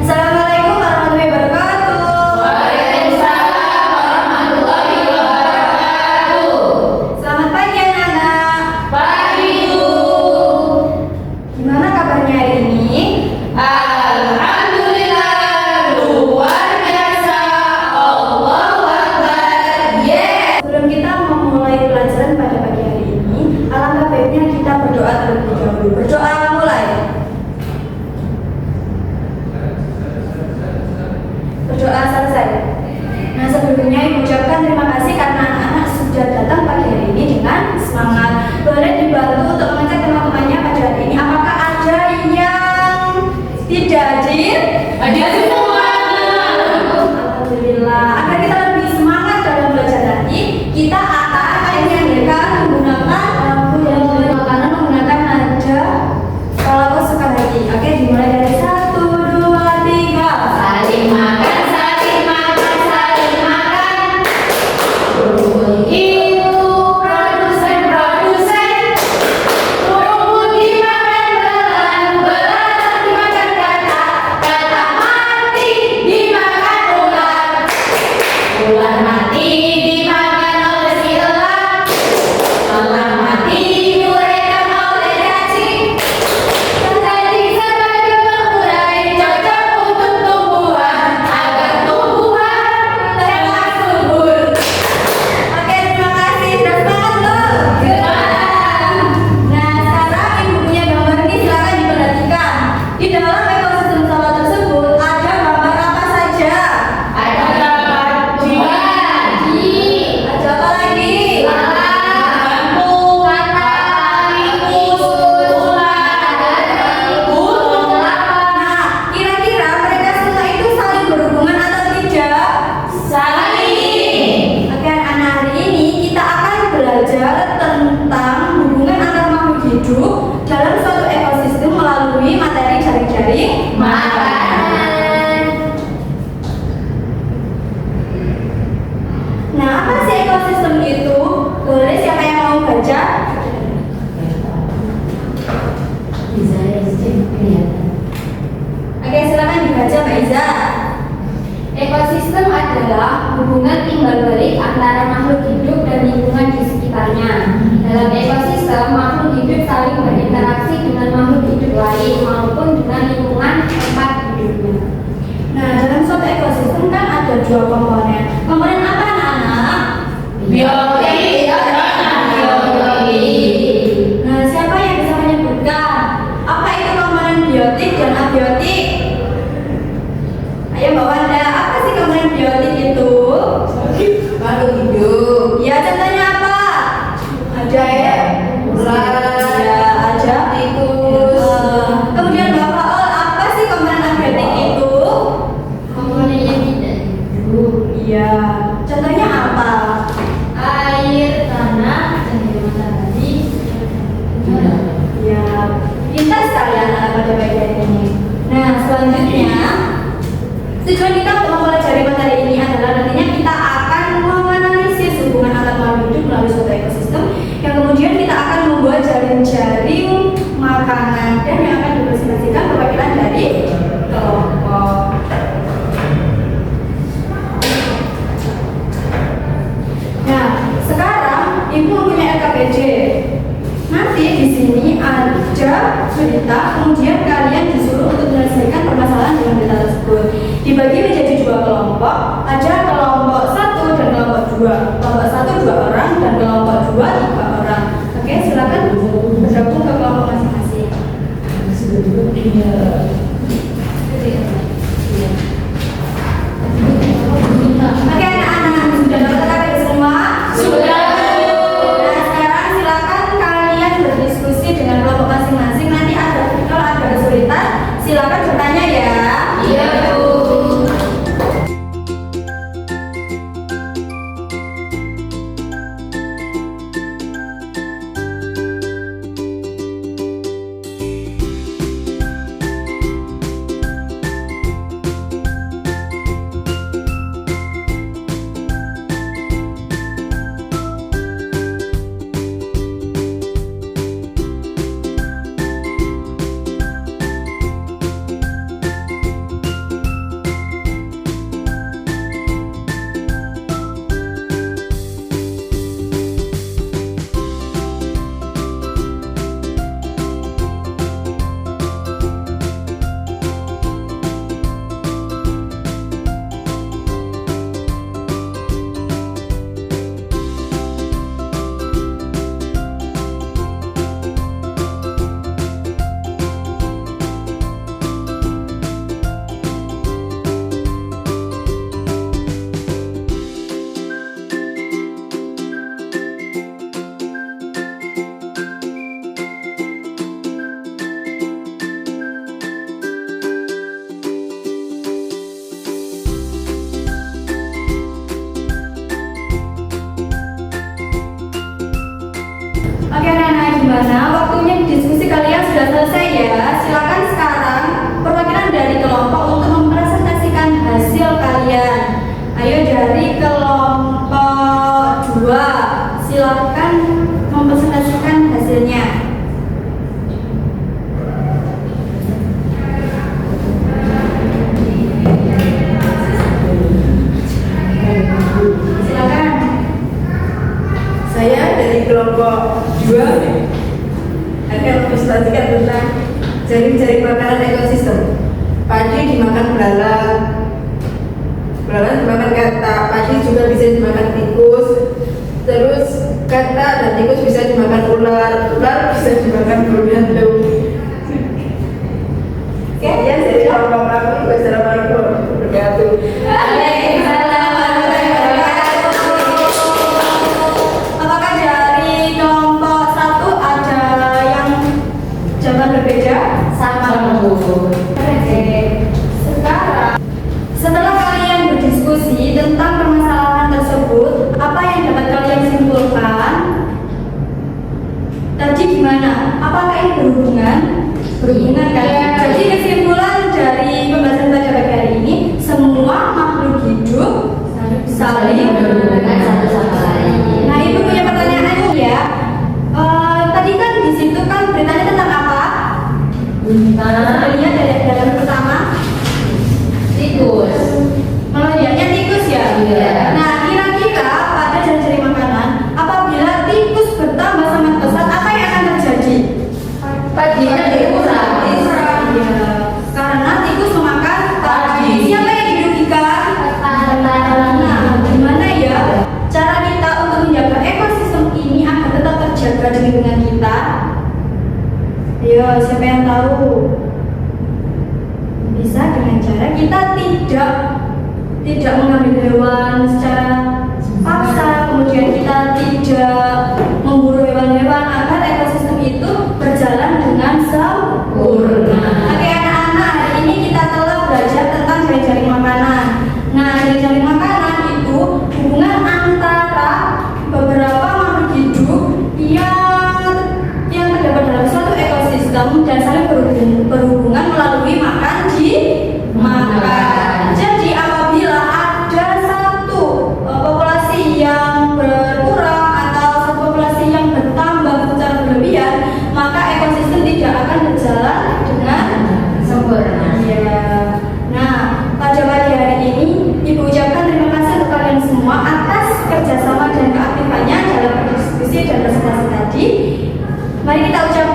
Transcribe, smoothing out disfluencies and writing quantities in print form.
Assalamualaikum warahmatullahi wabarakatuh. Waalaikumsalam warahmatullahi wabarakatuh. Selamat pagi anak-anak. Pagi Bu. Gimana kabarnya hari ini? Alhamdulillah luar biasa. Allahu Akbar. Yes. Sebelum kita memulai pelajaran pada pagi hari ini, alangkah baiknya kita berdoa terlebih dahulu. Berdoa mulai. Berdoa selesai. Nah, sebelumnya Ibu ucapkan terima kasih karena anak-anak sudah datang pagi hari ini dengan semangat. Boleh dibantu untuk mengecek teman-temannya pada hari ini. Apakah ada yang tidak hadir? Ada semua. Alhamdulillah. Agar kita lebih semangat dalam belajar nanti, kita akan menyandarkan menggunakan nada kalau sekali. Oke, dimulai dari 1, 2, 3. Saling makan, saling makan, saling makan. Ibu produsen, rumput dimakan belang, belang dimakan kata mati dimakan ular, ular mati dimakan oleh si elang, elang mati diuraikan oleh cacing. Cacing sebagai pengurai cocok untuk tumbuhan agar tumbuhan tetap subur. Oke, terima kasih. Sudah semangat loh. Nah, sekarang Ibu punya gambar ini, silakan diperhatikan. Di dalam ekosistem sawah tersebut ada gambar apa saja? Ada gambar jiwa, Ada apa lagi? lampu, matahari, ular, gunung, Nah, kira-kira mereka semua itu saling berhubungan atau tidak? saling. Oke, anak hari ini kita akan belajar tentang hubungan antar makhluk hidup dalam suatu ekosistem melalui materi jaring-jaring Makanan. Nah, apa sih ekosistem itu? Boleh siapa yang mau baca? Oke, silakan dibaca Mbak Iza. Ekosistem adalah hubungan timbal balik antara makhluk hidup dan lingkungan di sekitarnya. Dalam ekosistem, makhluk hidup saling berinteraksi dengan makhluk hidup lain maupun dengan lingkungan tempat hidupnya. Nah, dalam suatu ekosistem kan ada dua komponen. Komponen apa anak-anak? Biologi, biologi. Nah, siapa yang bisa menyebutkan apa itu komponen biotik dan abiotik? Ayo Mbak Wanda, apa sih komponen biotik itu? Makhluk hidup. Ya, contohnya apa? Ada ya? Ya, ada tikus. Kemudian Mbak Faul, apa sih komponen abiotik itu? Komponen yang tidak hidup, Iya. Contohnya apa? air, tanah, cahaya matahari. Ya, pintar sekali anak pada bagian ini. Nah, selanjutnya tujuan kita untuk mempelajari materi ini adalah nantinya kita akan menganalisis hubungan antar makhluk hidup melalui suatu ekosistem yang kemudian kita akan membuat jaring-jaring makanan dan yang akan dipresentasikan perwakilan dari kelompok. Nah, sekarang Ibu mempunyai LKPD. Nanti di sini ada cerita, kemudian kalian disuruh untuk menyelesaikan permasalahan dengan cerita tersebut. Dibagi menjadi dua kelompok, ada kelompok 1 dan kelompok 2. Kelompok 1 2 orang dan kelompok 2 3 orang. Oke, silakan bergabung ke kelompok masing-masing. Oke, anak-anak sudah dapat LKPD semua? Sudah. Nah, sekarang silakan kalian berdiskusi dengan kelompok masing-masing. Nanti kalau ada kesulitan, silakan bertanya ya. Iya Bu. mendiskusikan tentang jaring-jaring makanan ekosistem. Padi dimakan belalang, belalang dimakan kata, padi juga bisa dimakan tikus, terus kata dan tikus bisa dimakan ular, ular bisa dimakan burung hantu. Sekian dari orang kami. Wassalamualaikum warahmatullahi wabarakatuh. Apakah dari kelompok 1 ada yang jawaban berbeda? Sama Bu. Sekarang, setelah kalian berdiskusi tentang permasalahan tersebut, apa yang dapat kalian simpulkan? Tadi gimana? Apakah ini berhubungan? Berhubungan kan? Iya. Jadi kesimpulan dari pembahasan pada pagi hari ini, semua makhluk hidup saling berhubungan satu sama lain. Nah, Ibu punya pertanyaan ya. Tadi kan di situ kan beritanya tentang apa? Kita lihat dari dalam pertama. Tikus. Lihatnya tikus ya. Iya. Nah, kira-kira pada jaring makanan, apabila tikus bertambah sangat pesat, apa yang akan terjadi? Paginya berkurang. Iya. Karena tikus memakan padi. Siapa yang dirugikan? Nah, gimana ya cara kita untuk menjaga ekosistem ini agar tetap terjaga di lingkungan kita? Ayo, siapa yang tahu? Bisa dengan cara kita tidak mengambil hewan secara paksa, kemudian kita tidak memburu hewan-hewan agar ekosistem itu berjalan dengan sempurna. Oke anak-anak, hari ini kita telah belajar tentang jaring-jaring makanan. Nah, jaring-jaring makanan itu hubungan antara beberapa makhluk hidup yang terdapat dalam suatu ekosistem dan saling berhubungan melalui makan di makan. Jadi apabila ada satu populasi yang berkurang atau satu populasi yang bertambah secara berlebihan, maka ekosistem tidak akan berjalan dengan Sempurna. ya. Nah, pada pagi hari ini Ibu ucapkan terima kasih untuk kalian semua atas kerjasama dan keaktifannya dalam berdiskusi dan presentasi tadi. Mari kita ucapkan